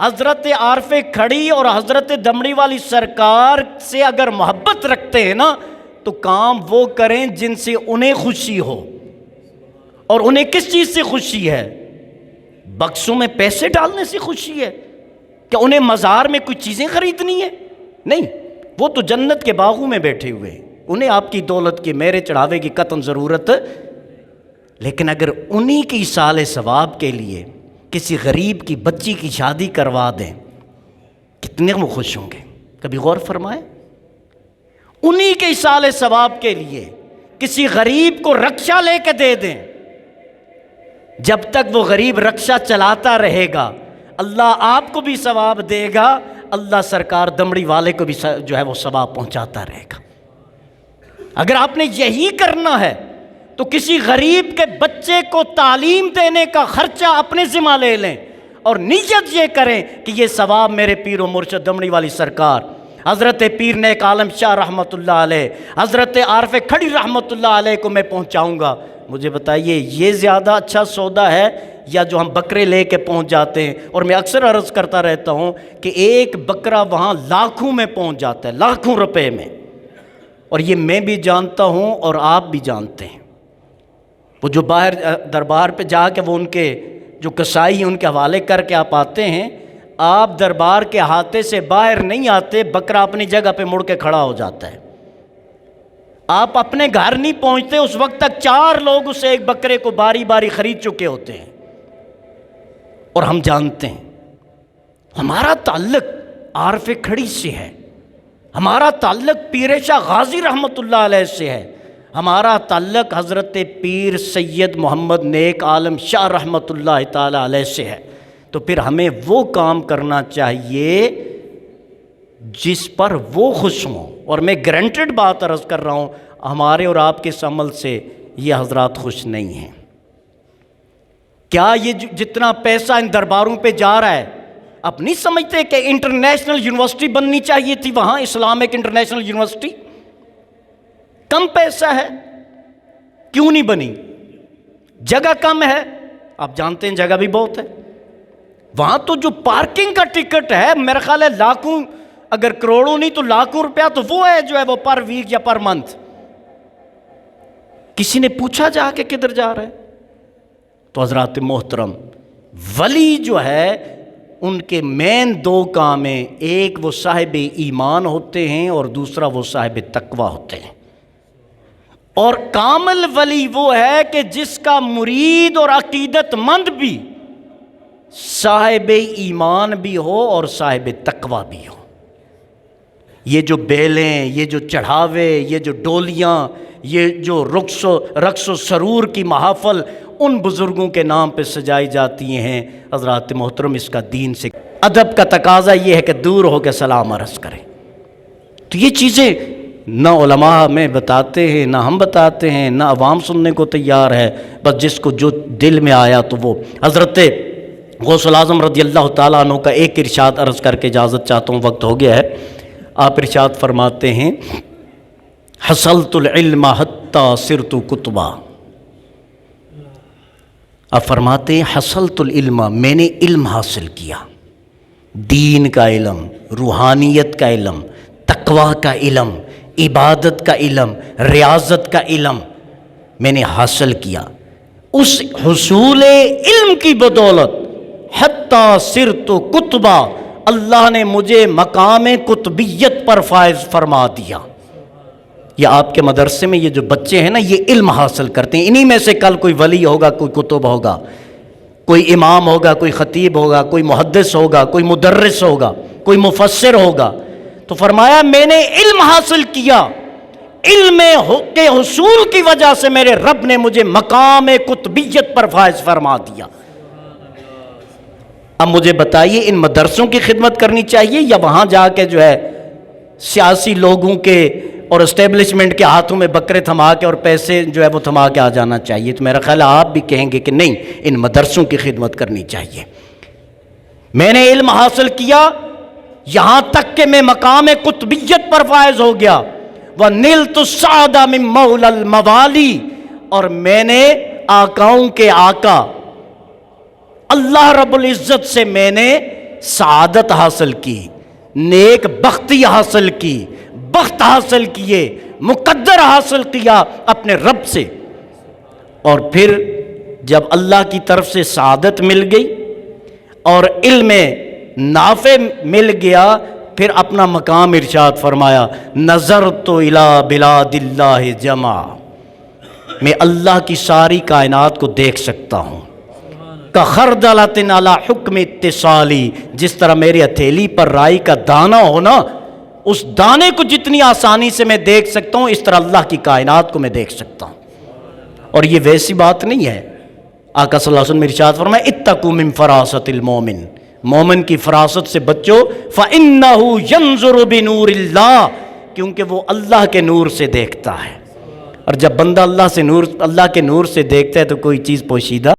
حضرت عارف کھڑی اور حضرت دمڑی والی سرکار سے اگر محبت رکھتے ہیں نا تو کام وہ کریں جن سے انہیں خوشی ہو. اور انہیں کس چیز سے خوشی ہے؟ بکسوں میں پیسے ڈالنے سے خوشی ہے؟ کہ انہیں مزار میں کچھ چیزیں خریدنی ہے؟ نہیں، وہ تو جنت کے باغوں میں بیٹھے ہوئے ہیں، انہیں آپ کی دولت کی میرے چڑھاوے کی قطعاً ضرورت. لیکن اگر انہی کی ایصال ثواب کے لیے کسی غریب کی بچی کی شادی کروا دیں، کتنے وہ خوش ہوں گے؟ کبھی غور فرمائیں. انہی کے ایصال ثواب کے لیے کسی غریب کو رکشہ لے کے دے دیں، جب تک وہ غریب رکشہ چلاتا رہے گا اللہ آپ کو بھی ثواب دے گا، اللہ سرکار دمڑی والے کو بھی جو ہے وہ ثواب پہنچاتا رہے گا. اگر آپ نے یہی کرنا ہے تو کسی غریب کے بچے کو تعلیم دینے کا خرچہ اپنے ذمہ لے لیں اور نیت یہ کریں کہ یہ ثواب میرے پیر و مرشد دمڑی والی سرکار حضرت پیر نیک عالم شاہ رحمۃ اللہ علیہ، حضرت عارف کھڑی رحمۃ اللہ علیہ کو میں پہنچاؤں گا. مجھے بتائیے یہ زیادہ اچھا سودا ہے یا جو ہم بکرے لے کے پہنچ جاتے ہیں؟ اور میں اکثر عرض کرتا رہتا ہوں کہ ایک بکرا وہاں لاکھوں میں پہنچ جاتا ہے، لاکھوں روپے میں. اور یہ میں بھی جانتا ہوں اور آپ بھی جانتے ہیں. وہ جو باہر دربار پہ جا کے وہ ان کے جو کسائی ہیں ان کے حوالے کر کے آپ آتے ہیں، آپ دربار کے احاطے سے باہر نہیں آتے، بکرا اپنی جگہ پہ مڑ کے کھڑا ہو جاتا ہے. آپ اپنے گھر نہیں پہنچتے اس وقت تک 4 لوگ اسے ایک بکرے کو باری باری خرید چکے ہوتے ہیں. اور ہم جانتے ہیں ہمارا تعلق عارف کھڑی سے ہے، ہمارا تعلق پیر شاہ غازی رحمۃ اللہ علیہ سے ہے، ہمارا تعلق حضرت پیر سید محمد نیک عالم شاہ رحمۃ اللہ تعالی علیہ سے ہے. تو پھر ہمیں وہ کام کرنا چاہیے جس پر وہ خوش ہوں. اور میں گارنٹیڈ بات عرض کر رہا ہوں، ہمارے اور آپ کے اس عمل سے یہ حضرات خوش نہیں ہیں. کیا یہ جتنا پیسہ ان درباروں پہ جا رہا ہے، آپ نہیں سمجھتے کہ انٹرنیشنل یونیورسٹی بننی چاہیے تھی وہاں، اسلامک انٹرنیشنل یونیورسٹی؟ کم پیسہ ہے، کیوں نہیں بنی؟ جگہ کم ہے، آپ جانتے ہیں جگہ بھی بہت ہے. وہاں تو جو پارکنگ کا ٹکٹ ہے میرا خیال ہے لاکھوں، اگر کروڑوں نہیں تو لاکھوں روپیہ تو وہ ہے جو ہے وہ پر ویک یا پر منتھ. کسی نے پوچھا جا کے کدھر جا رہا ہے؟ تو حضرات محترم، ولی جو ہے ان کے مین 2 کام ہیں، ایک وہ صاحب ایمان ہوتے ہیں اور دوسرا وہ صاحب تقوی ہوتے ہیں. اور کامل ولی وہ ہے کہ جس کا مرید اور عقیدت مند بھی صاحب ایمان بھی ہو اور صاحب تقوی بھی ہو. یہ جو بیلیں، یہ جو چڑھاوے، یہ جو ڈولیاں، یہ جو رقص و سرور کی محافل ان بزرگوں کے نام پہ سجائی جاتی ہیں. حضرات محترم، اس کا دین سے ادب کا تقاضا یہ ہے کہ دور ہو کے سلام عرض کریں. تو یہ چیزیں نہ علماء میں بتاتے ہیں، نہ ہم بتاتے ہیں، نہ عوام سننے کو تیار ہے. بس جس کو جو دل میں آیا تو وہ. حضرت غوث الاعظم رضی اللہ تعالیٰ عنہ کا ایک ارشاد عرض کر کے اجازت چاہتا ہوں، وقت ہو گیا ہے. آپ ارشاد فرماتے ہیں حصلت العلم حتی صرت کتبا. آپ فرماتے ہیں حصلت العلم، میں نے علم حاصل کیا، دین کا علم، روحانیت کا علم، تقوی کا علم، عبادت کا علم، ریاضت کا علم میں نے حاصل کیا. اس حصول علم کی بدولت حتی صرت کتبا، اللہ نے مجھے مقام کتبیت پر فائز فرما دیا. یہ آپ کے مدرسے میں یہ جو بچے ہیں نا، یہ علم حاصل کرتے ہیں، انہی میں سے کل کوئی ولی ہوگا، کوئی کتب ہوگا، کوئی امام ہوگا، کوئی خطیب ہوگا، کوئی محدث ہوگا، کوئی مدرس ہوگا، کوئی مفسر ہوگا. تو فرمایا میں نے علم حاصل کیا، علم کے حصول کی وجہ سے میرے رب نے مجھے مقام کتبیت پر فائز فرما دیا. اب مجھے بتائیے ان مدرسوں کی خدمت کرنی چاہیے یا وہاں جا کے جو ہے سیاسی لوگوں کے اور اسٹیبلشمنٹ کے ہاتھوں میں بکرے تھما کے اور پیسے جو ہے وہ تھما کے آ جانا چاہیے؟ تو میرا خیال ہے آپ بھی کہیں گے کہ نہیں، ان مدرسوں کی خدمت کرنی چاہیے. میں نے علم حاصل کیا یہاں تک کہ میں مقام قطبیت پر فائز ہو گیا. وَنِلْتُ السَّعْدَ مِن مَوْلَى الْمَوَالِي، اور میں نے آقاؤں کے آقا اللہ رب العزت سے میں نے سعادت حاصل کی، نیک بختی حاصل کی، بخت حاصل کیے، مقدر حاصل کیا اپنے رب سے۔ اور پھر جب اللہ کی طرف سے سعادت مل گئی اور علم نافع مل گیا، پھر اپنا مقام ارشاد فرمایا، نظرت الی بلاد اللہ جمع، میں اللہ کی ساری کائنات کو دیکھ سکتا ہوں، کخردلۃ علی حکم اتصالی، جس طرح میری ہتھیلی پر رائی کا دانہ ہونا، اس دانے کو جتنی آسانی سے میں دیکھ سکتا ہوں، اس طرح اللہ کی کائنات کو میں دیکھ سکتا ہوں۔ اور یہ ویسی بات نہیں ہے، آقا صلی اللہ علیہ وسلم ارشاد فرمایا، اتقوا من فراست المومن، مومن کی فراست سے بچو، فإنہ ینظر بنور اللہ، کیونکہ وہ اللہ کے نور سے دیکھتا ہے۔ اور جب بندہ اللہ کے نور سے دیکھتا ہے تو کوئی چیز پوشیدہ